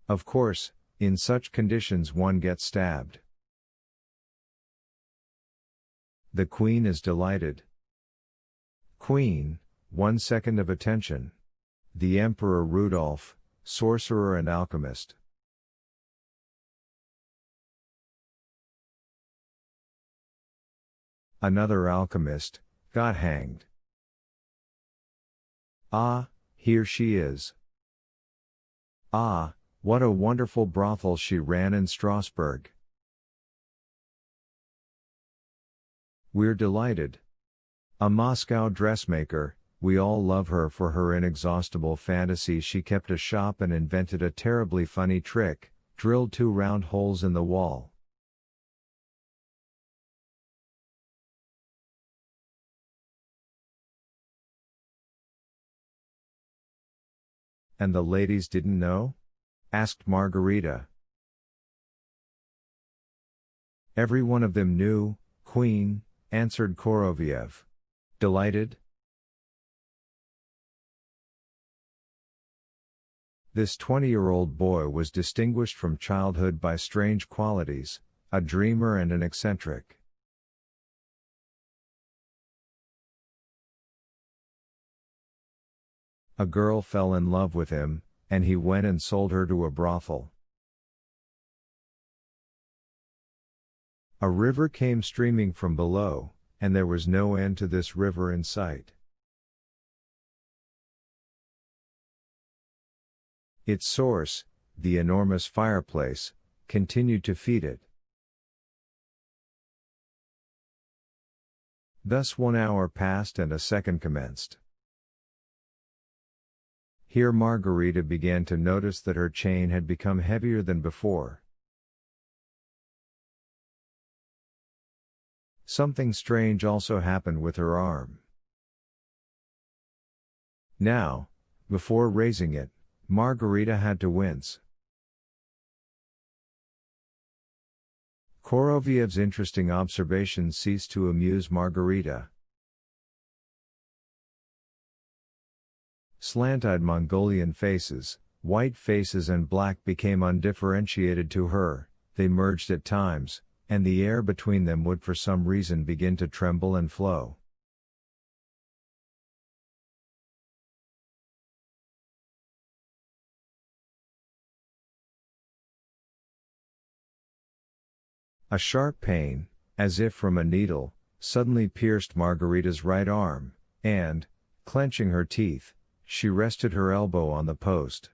Of course, in such conditions one gets stabbed. The Queen is delighted. Queen, 1 second of attention. The Emperor Rudolph, sorcerer and alchemist. Another alchemist, got hanged. Ah, here she is. Ah, what a wonderful brothel she ran in Strasbourg. We're delighted. A Moscow dressmaker, we all love her for her inexhaustible fantasy. She kept a shop and invented a terribly funny trick, drilled 2 round holes in the wall. And the ladies didn't know? Asked Margarita. Every one of them knew, Queen, answered Koroviev. Delighted? This 20-year-old boy was distinguished from childhood by strange qualities, a dreamer and an eccentric. A girl fell in love with him, and he went and sold her to a brothel. A river came streaming from below, and there was no end to this river in sight. Its source, the enormous fireplace, continued to feed it. Thus 1 hour passed and a second commenced. Here Margarita began to notice that her chain had become heavier than before. Something strange also happened with her arm. Now, before raising it, Margarita had to wince. Koroviev's interesting observations ceased to amuse Margarita. Slant-eyed Mongolian faces, white faces and black became undifferentiated to her, they merged at times, and the air between them would for some reason begin to tremble and flow. A sharp pain, as if from a needle, suddenly pierced Margarita's right arm, and, clenching her teeth, she rested her elbow on the post.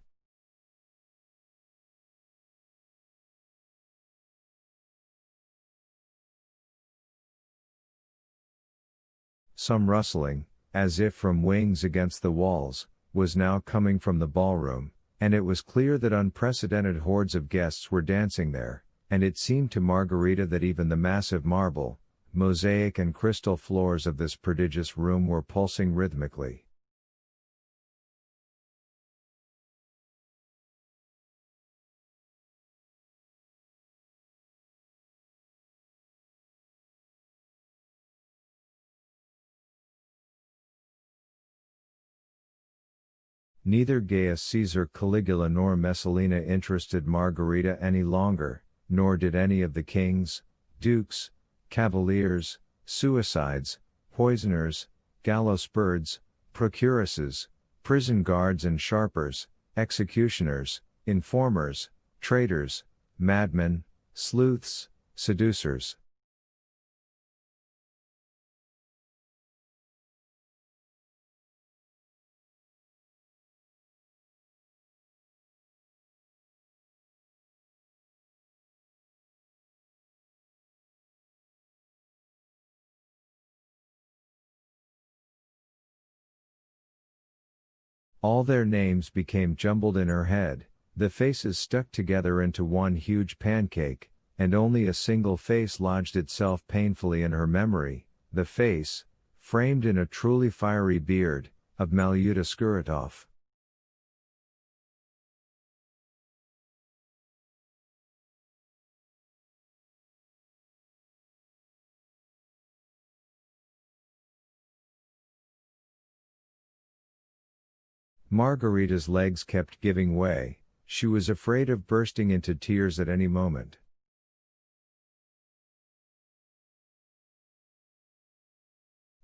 Some rustling, as if from wings against the walls, was now coming from the ballroom, and it was clear that unprecedented hordes of guests were dancing there, and it seemed to Margarita that even the massive marble, mosaic and crystal floors of this prodigious room were pulsing rhythmically. Neither Gaius Caesar Caligula nor Messalina interested Margarita any longer, nor did any of the kings, dukes, cavaliers, suicides, poisoners, gallows birds, procuresses, prison guards and sharpers, executioners, informers, traitors, madmen, sleuths, seducers. All their names became jumbled in her head, the faces stuck together into one huge pancake, and only a single face lodged itself painfully in her memory, the face, framed in a truly fiery beard, of Malyuta Skuratov. Margarita's legs kept giving way, She was afraid of bursting into tears at any moment.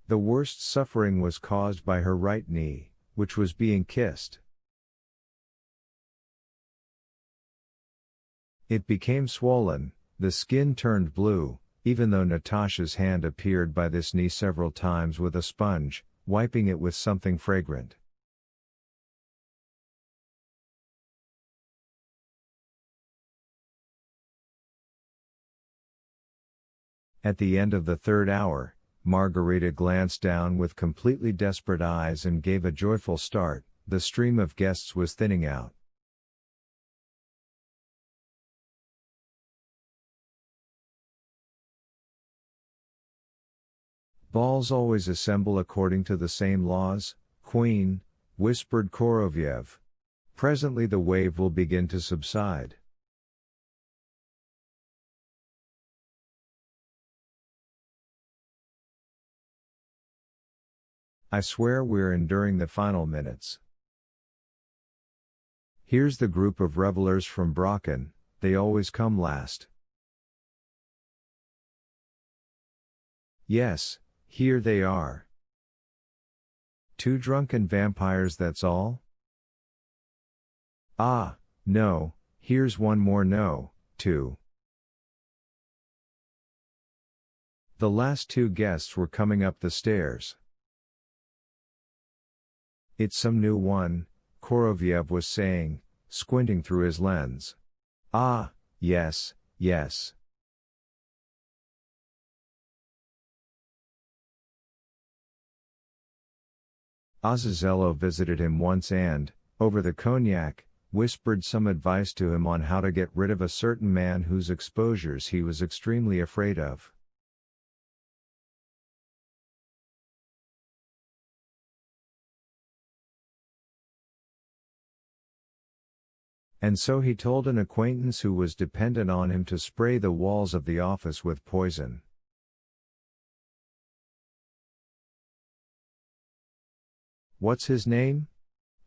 The worst suffering was caused by her right knee, which was being kissed. It became swollen, the skin turned blue, even though Natasha's hand appeared by this knee several times with a sponge, wiping it with something fragrant. At the end of the third hour, Margarita glanced down with completely desperate eyes and gave a joyful start. The stream of guests was thinning out. Balls always assemble according to the same laws, Queen, whispered Koroviev. Presently the wave will begin to subside. I swear we're enduring the final minutes. Here's the group of revelers from Brocken, they always come last. Yes, here they are. 2 drunken vampires, that's all? Ah, no, here's one more, no, 2. The last 2 guests were coming up the stairs. It's some new one, Koroviev was saying, squinting through his lens. Ah, yes, yes. Azazello visited him once and, over the cognac, whispered some advice to him on how to get rid of a certain man whose exposures he was extremely afraid of. And so he told an acquaintance who was dependent on him to spray the walls of the office with poison. What's his name?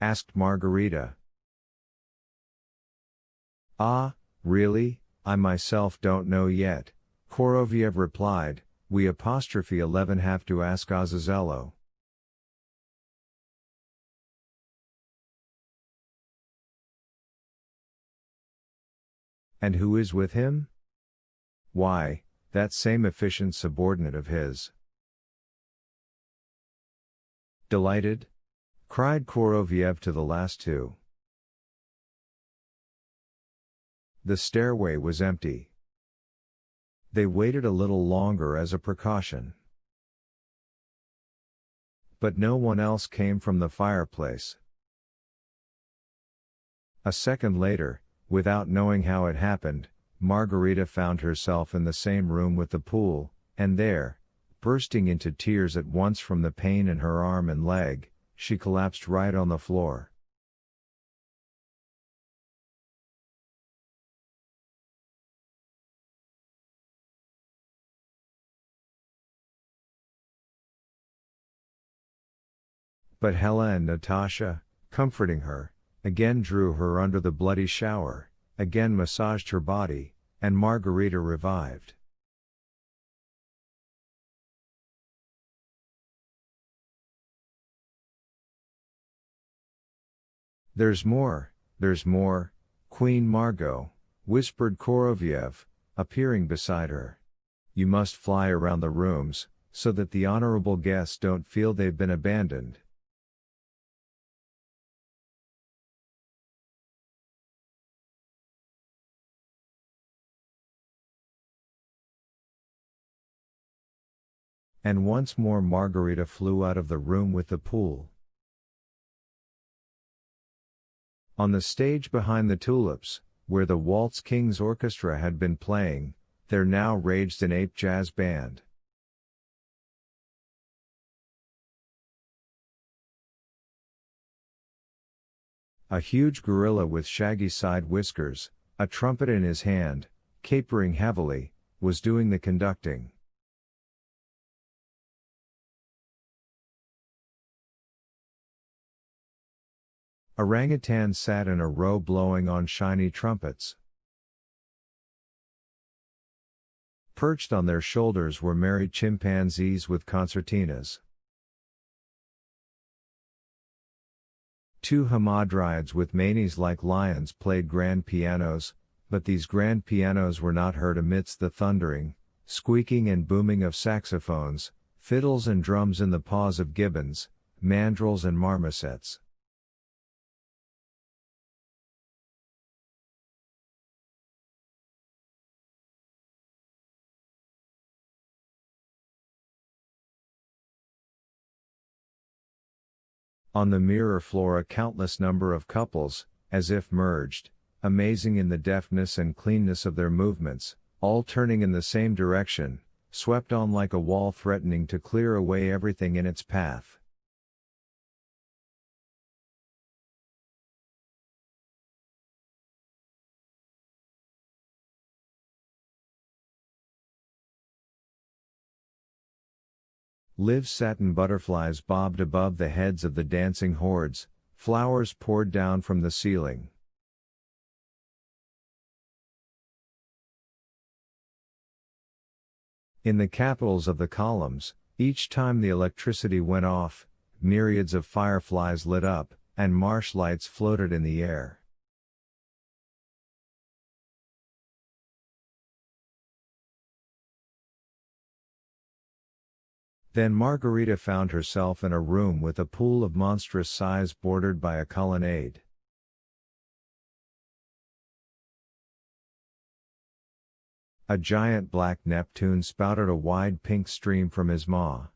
Asked Margarita. Ah, really, I myself don't know yet, Koroviev replied. We '11 have to ask Azazello. And who is with him? Why, that same efficient subordinate of his. Delighted? Cried Koroviev to the last 2. The stairway was empty. They waited a little longer as a precaution. But no one else came from the fireplace. A second later, without knowing how it happened, Margarita found herself in the same room with the pool, and there, bursting into tears at once from the pain in her arm and leg, she collapsed right on the floor. But Hella and Natasha, comforting her, again drew her under the bloody shower, again massaged her body, and Margarita revived. There's more, Queen Margot, whispered Koroviev, appearing beside her. You must fly around the rooms, so that the honorable guests don't feel they've been abandoned. And once more Margarita flew out of the room with the pool. On the stage behind the tulips, where the Waltz Kings Orchestra had been playing, there now raged an ape jazz band. A huge gorilla with shaggy side whiskers, a trumpet in his hand, capering heavily, was doing the conducting. Orangutans sat in a row blowing on shiny trumpets. Perched on their shoulders were merry chimpanzees with concertinas. Two hamadryads with manes like lions played grand pianos, but these grand pianos were not heard amidst the thundering, squeaking and booming of saxophones, fiddles and drums in the paws of gibbons, mandrills and marmosets. On the mirror floor a countless number of couples, as if merged, amazing in the deftness and cleanness of their movements, all turning in the same direction, swept on like a wall threatening to clear away everything in its path. Live satin butterflies bobbed above the heads of the dancing hordes, flowers poured down from the ceiling. In the capitals of the columns, each time the electricity went off, myriads of fireflies lit up, and marsh lights floated in the air. Then Margarita found herself in a room with a pool of monstrous size bordered by a colonnade. A giant black Neptune spouted a wide pink stream from his maw.